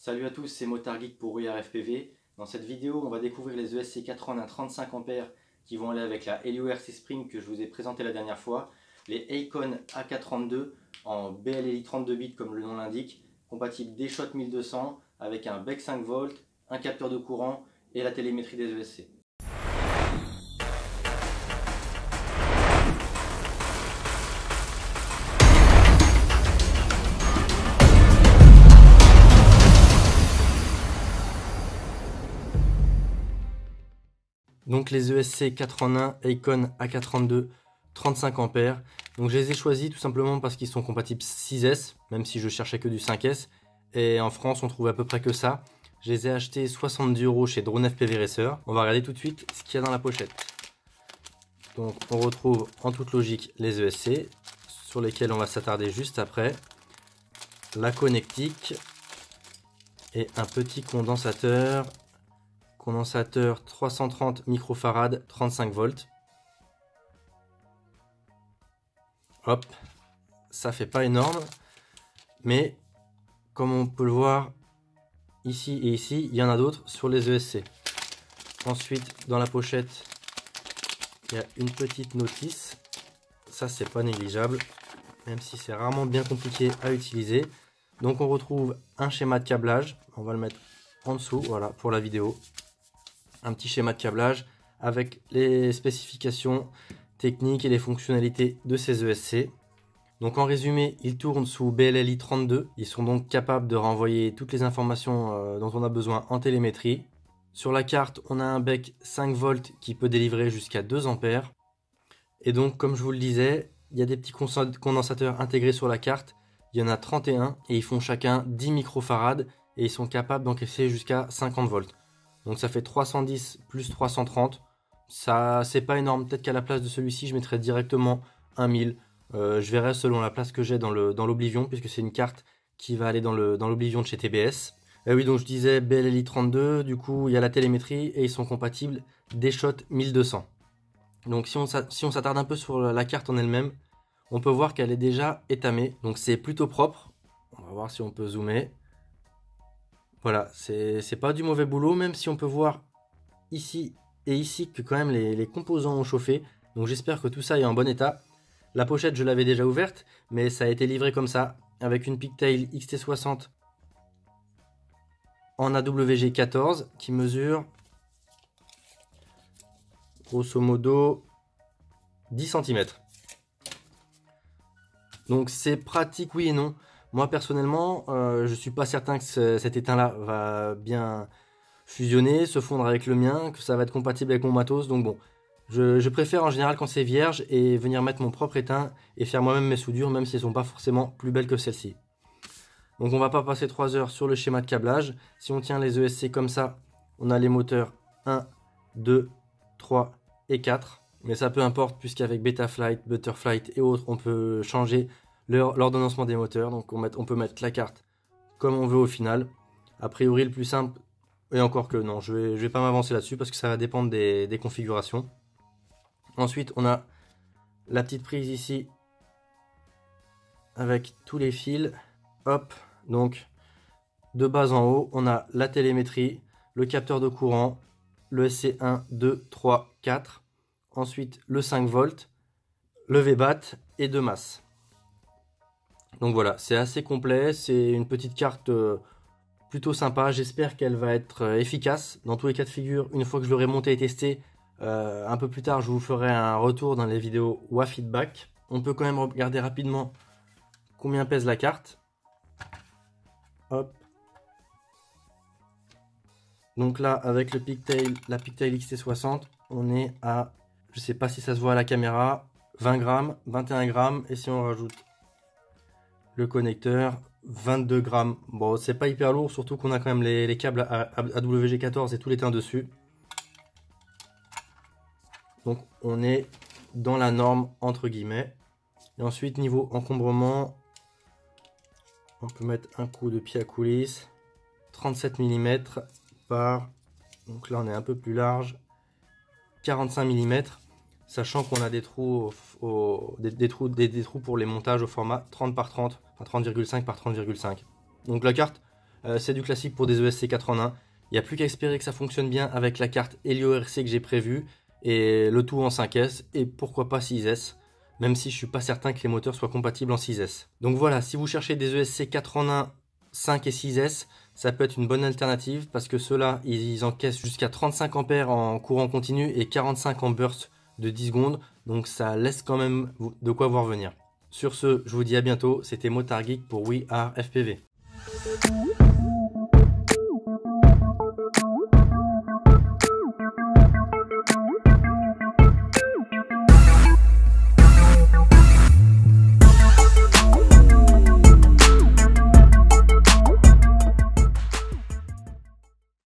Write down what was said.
Salut à tous, c'est Motard Geek pour RFPV. Dans cette vidéo, on va découvrir les ESC 80 35A qui vont aller avec la Helio RC Spring que je vous ai présenté la dernière fois, les Acon AK32 en BLLI 32 bits comme le nom l'indique, compatible D-Shot 1200 avec un bec 5 volts, un capteur de courant et la télémétrie des ESC. Donc les ESC 4 en 1 Acon AK32 35A. Donc je les ai choisis tout simplement parce qu'ils sont compatibles 6S, même si je cherchais que du 5S. Et en France on trouve à peu près que ça. Je les ai achetés 70 € chez Drone FPV Racer. On va regarder tout de suite ce qu'il y a dans la pochette. Donc on retrouve en toute logique les ESC, sur lesquels on va s'attarder juste après. La connectique et un petit condensateur. Condensateur 330 microfarad 35 volts. Hop, ça fait pas énorme, mais comme on peut le voir ici et ici, il y en a d'autres sur les ESC. Ensuite, dans la pochette, il y a une petite notice. Ça, c'est pas négligeable, même si c'est rarement bien compliqué à utiliser. Donc, on retrouve un schéma de câblage. On va le mettre en dessous, voilà, pour la vidéo. Un petit schéma de câblage avec les spécifications techniques et les fonctionnalités de ces ESC. Donc en résumé, ils tournent sous BLLI 32. Ils sont donc capables de renvoyer toutes les informations dont on a besoin en télémétrie. Sur la carte, on a un bec 5 volts qui peut délivrer jusqu'à 2 ampères. Et donc, comme je vous le disais, il y a des petits condensateurs intégrés sur la carte. Il y en a 31 et ils font chacun 10 microfarads et ils sont capables d'encaisser jusqu'à 50 volts. Donc ça fait 310 plus 330. Ça, c'est pas énorme. Peut-être qu'à la place de celui-ci, je mettrais directement un 1000. Je verrai selon la place que j'ai dans l'Oblivion, puisque c'est une carte qui va aller dans l'Oblivion de chez TBS. Et oui, donc je disais BLLI 32, du coup il y a la télémétrie et ils sont compatibles D-Shot 1200. Donc si on s'attarde un peu sur la carte en elle-même, on peut voir qu'elle est déjà étamée. Donc c'est plutôt propre. On va voir si on peut zoomer. Voilà, c'est pas du mauvais boulot, même si on peut voir ici et ici que quand même les composants ont chauffé. Donc j'espère que tout ça est en bon état. La pochette, je l'avais déjà ouverte, mais ça a été livré comme ça, avec une Pigtail XT60 en AWG 14 qui mesure grosso modo 10 cm. Donc c'est pratique, oui et non. Moi personnellement, je suis pas certain que cet étain-là va bien fusionner, se fondre avec le mien, que ça va être compatible avec mon matos. Donc bon, je préfère en général quand c'est vierge et venir mettre mon propre étain et faire moi-même mes soudures, même si elles sont pas forcément plus belles que celles-ci. Donc on va pas passer 3 heures sur le schéma de câblage. Si on tient les ESC comme ça, on a les moteurs 1, 2, 3 et 4. Mais ça peu importe, puisqu'avec Betaflight, Butterflight et autres, on peut changer l'ordonnancement des moteurs. Donc on peut mettre la carte comme on veut au final. A priori le plus simple, et encore que non, je vais pas m'avancer là-dessus parce que ça va dépendre des configurations. Ensuite on a la petite prise ici avec tous les fils. Hop, donc de bas en haut on a la télémétrie, le capteur de courant, le SC1, 2, 3, 4. Ensuite le 5 volts, le VBAT et 2 masses. Donc voilà, c'est assez complet, c'est une petite carte plutôt sympa. J'espère qu'elle va être efficace dans tous les cas de figure. Une fois que je l'aurai monté et testé, un peu plus tard je vous ferai un retour dans les vidéos WA Feedback. On peut quand même regarder rapidement combien pèse la carte. Hop. Donc là avec le Pigtail, la Pigtail XT60, on est à, je sais pas si ça se voit à la caméra, 20 grammes, 21 grammes, et si on rajoute le connecteur, 22 grammes. Bon, c'est pas hyper lourd, surtout qu'on a quand même les câbles AWG 14 et tout l'étain dessus. Donc on est dans la norme entre guillemets. Et ensuite niveau encombrement, on peut mettre un coup de pied à coulisse, 37 mm par, donc là on est un peu plus large, 45 mm, sachant qu'on a des trous, des trous pour les montages au format 30 par 30, enfin 30,5 par 30,5. Donc la carte C'est du classique pour des ESC 4 en 1. Il n'y a plus qu'à espérer que ça fonctionne bien avec la carte Helio RC que j'ai prévue. Et le tout en 5S et pourquoi pas 6S. Même si je suis pas certain que les moteurs soient compatibles en 6S. Donc voilà, si vous cherchez des ESC 4 en 1, 5 et 6S, ça peut être une bonne alternative parce que ceux-là, ils encaissent jusqu'à 35 ampères en courant continu et 45 en burst de 10 secondes. Donc ça laisse quand même de quoi voir venir. Sur ce, je vous dis à bientôt. C'était Motard Geek pour We Are FPV.